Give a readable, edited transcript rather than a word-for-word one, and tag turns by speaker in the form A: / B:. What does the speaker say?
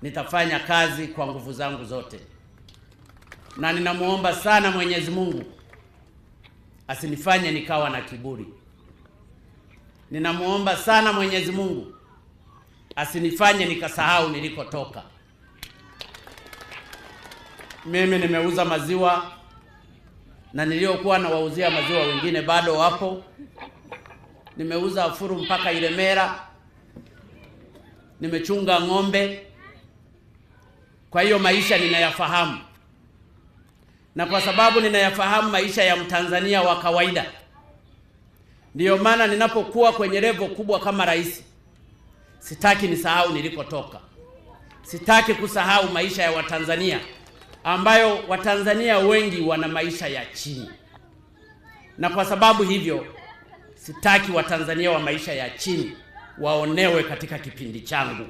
A: nitafanya kazi kwa nguvu zangu zote, na ninamuomba sana Mwenyezi Mungu asinifanye nikawa na kiburi. Ninamuomba sana Mwenyezi Mungu asinifanye nikasahau nilikotoka. Mimi nimeuza maziwa, na niliokuwa na wauzia maziwa wengine bado wapo. Nimeuza afuru mpaka Ilemela, nimechunga ng'ombe. Kwa hiyo maisha ninayafahamu, na kwa sababu ninayafahamu maisha ya Mtanzania wa kawaida, ndiyo maana ninapokuwa kwenye level kubwa kama rais, sitaki nisahau nilikotoka. Sitaki kusahau maisha ya Watanzania, ambayo Watanzania wengi wana maisha ya chini, na kwa sababu hivyo sitaki Watanzania wa maisha ya chini waonewe katika kipindi changu.